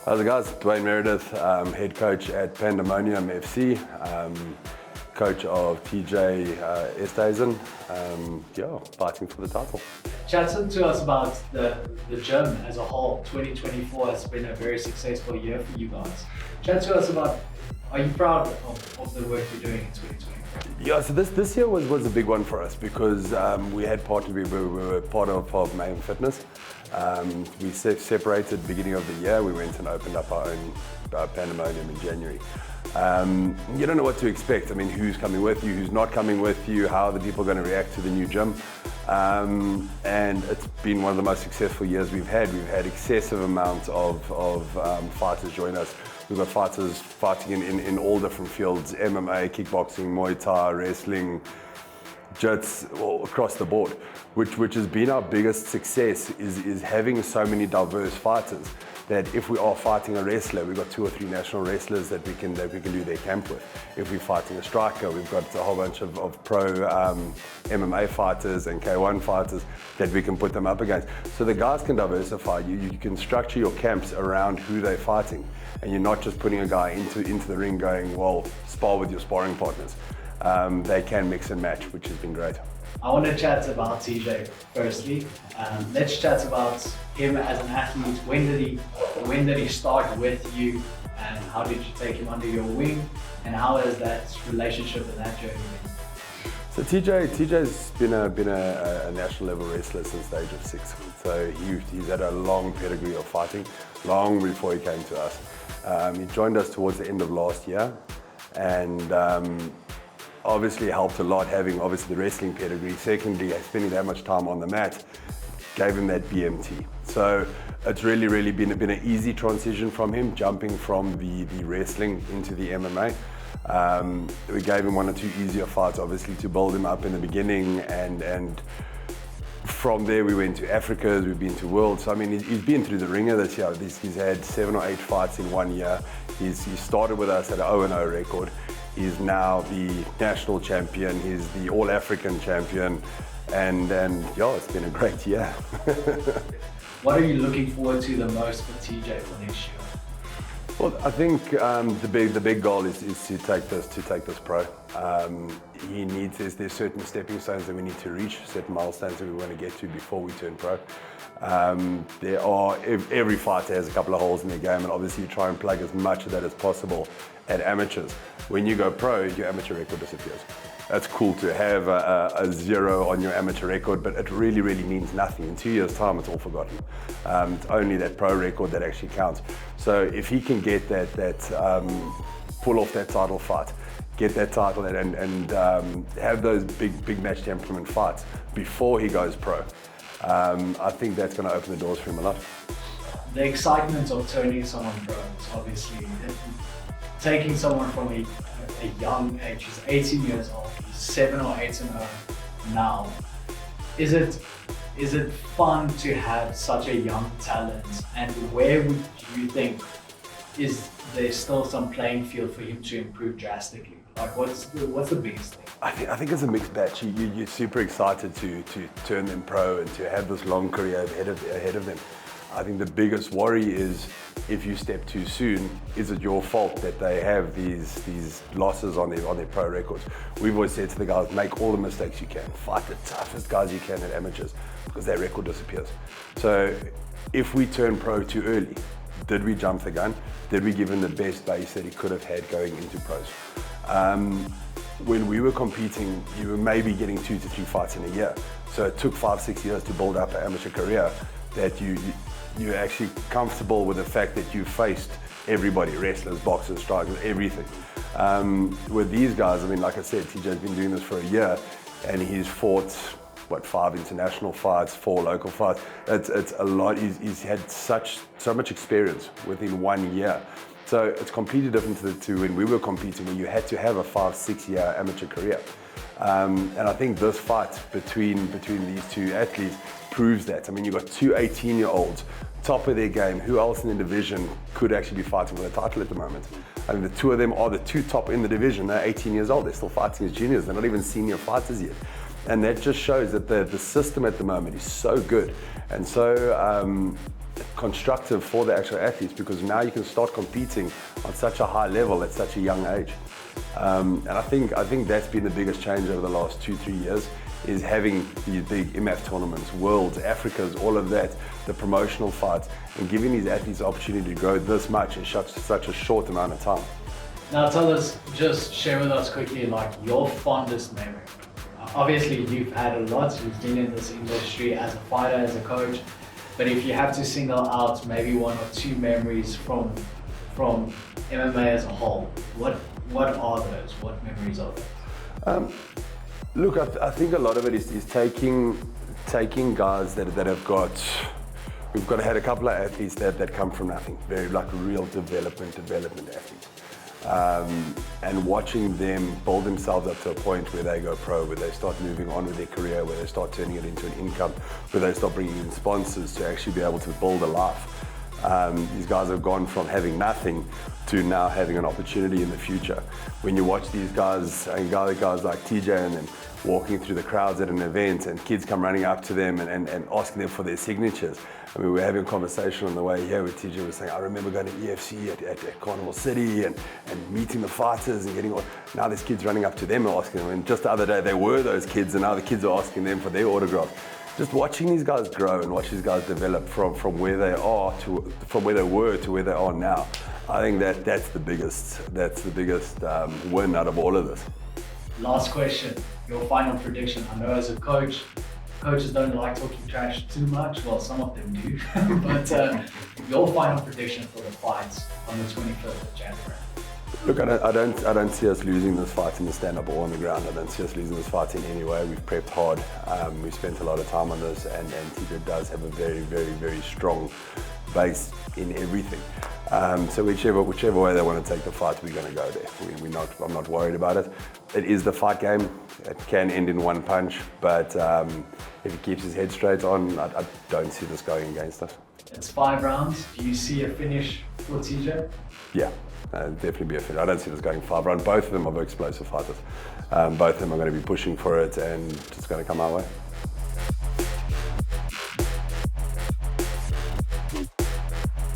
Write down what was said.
How's it guys? Dwain Meredith, head coach at Pandemonium FC, coach of TJ Esterhuizen, fighting for the title. Chat to us about the gym as a whole. 2024 has been a very successful year for you guys. Chat to us about, are you proud of the work you're doing in 2024? Yeah, so this year was a big one for us because we were part of Mayhem Fitness. We separated beginning of the year. We went and opened up our own Pandemonium in January. You don't know what to expect. I mean, who's coming with you, who's not coming with you, how are the people going to react to the new gym? And it's been one of the most successful years we've had. We've had excessive amounts of fighters join us. We've got fighters fighting in all different fields: MMA, kickboxing, Muay Thai, wrestling, jits, across the board. Which has been our biggest success is having so many diverse fighters. That if we are fighting a wrestler, we've got 2 or 3 national wrestlers that we can do their camp with. If we're fighting a striker, we've got a whole bunch of pro MMA fighters and K1 fighters that we can put them up against. So the guys can diversify. You can structure your camps around who they're fighting, and you're not just putting a guy into the ring going, well, spar with your sparring partners. They can mix and match, which has been great. I want to chat about TJ firstly. Let's chat about him as an athlete. When did he start with you, and how did you take him under your wing, and how has that relationship and that journey been? So TJ's been a national level wrestler since the age of 6. So he's had a long pedigree of fighting, long before he came to us. He joined us towards the end of last year, and obviously helped a lot having obviously the wrestling pedigree. Secondly, spending that much time on the mat gave him that BMT. So it's really been an easy transition from him, jumping from the wrestling into the MMA. We gave him 1 or 2 easier fights, obviously, to build him up in the beginning, and from there we went to Africa's, we've been to Worlds. So I mean, he's been through the ringer this year. He's had 7 or 8 fights in 1 year. He started with us at an 0-0 record. He's now the national champion. He's the All-African champion, and it's been a great year. What are you looking forward to the most for TJ for next year? Well, I think the big goal is to take this pro. There's certain stepping stones that we need to reach, certain milestones that we want to get to before we turn pro. Every fighter has a couple of holes in their game, and obviously you try and plug as much of that as possible at amateurs. When you go pro, your amateur record disappears. That's cool to have a 0 on your amateur record, but it really means nothing. In 2 years' time, it's all forgotten. It's only that pro record that actually counts. So if he can get that pull off that title fight, get that title and have those big match temperament fights before he goes pro, I think that's going to open the doors for him a lot. The excitement of turning someone pro is obviously taking someone from a young age. He's 18 years old, he's 7 or 8-0 now. Is it fun to have such a young talent, and where would you think is there still some playing field for him to improve drastically? Like what's the biggest thing? I think it's a mixed batch. You're super excited to turn them pro and to have this long career ahead of them. I think the biggest worry is if you step too soon, is it your fault that they have these losses on their pro records? We've always said to the guys, make all the mistakes you can, fight the toughest guys you can at amateurs, because their record disappears. So if we turn pro too early, did we jump the gun? Did we give him the best base that he could have had going into pros? When we were competing, you were maybe getting 2 to 3 fights in a year. So it took 5-6 years to build up an amateur career that you're actually comfortable with the fact that you faced everybody, wrestlers, boxers, strikers, everything. With these guys, I mean, like I said, TJ's been doing this for a year, and he's fought, 5 international fights, 4 local fights. It's a lot. He's had so much experience within 1 year. So it's completely different to when we were competing, where you had to have a 5-6 year amateur career. And I think this fight between these 2 athletes proves that. I mean, you've got 2 18-year-olds, top of their game. Who else in the division could actually be fighting for the title at the moment? I mean, the 2 of them are the 2 top in the division. They're 18 years old. They're still fighting as juniors. They're not even senior fighters yet. And that just shows that the system at the moment is so good and so constructive for the actual athletes, because now you can start competing on such a high level at such a young age. And I think that's been the biggest change over the last 2-3 years, is having these big MF tournaments, Worlds, Africas, all of that, the promotional fights, and giving these athletes the opportunity to grow this much in such a short amount of time. Now tell us, just share with us quickly, like your fondest memory. Obviously you've had a lot, you've been in this industry as a fighter, as a coach, but if you have to single out maybe 1 or 2 memories from MMA as a whole, what are those? What memories are those? Look, I think a lot of it is taking guys that have got. We've had a couple of athletes that come from nothing, very like real development athletes, and watching them build themselves up to a point where they go pro, where they start moving on with their career, where they start turning it into an income, where they start bringing in sponsors to actually be able to build a life. These guys have gone from having nothing to now having an opportunity in the future. When you watch these guys, and guys like TJ and then walking through the crowds at an event, and kids come running up to them and asking them for their signatures. I mean, we were having a conversation on the way here with TJ was saying, I remember going to EFC at Carnival City and meeting the fighters and getting all, now there's kids running up to them and asking them, and just the other day they were those kids and now the kids are asking them for their autographs. Just watching these guys grow and watch these guys develop from where they are from where they were to where they are now. I think that's the biggest win out of all of this. Last question, your final prediction. I know as a coach, coaches don't like talking trash too much. Well, some of them do. But your final prediction for the fights on the 25th of January. Look, I don't see us losing this fight in the stand-up or on the ground. I don't see us losing this fight in any way. We've prepped hard. We've spent a lot of time on this, and TJ does have a very, very, very strong base in everything. So whichever way they want to take the fight, we're going to go there. I'm not worried about it. It is the fight game. It can end in one punch, but if he keeps his head straight on, I don't see this going against us. It's 5 rounds. Do you see a finish for TJ? Yeah. Definitely be a finish. I don't see this going 5 rounds. Both of them are explosive fighters. Both of them are going to be pushing for it, and it's going to come our way.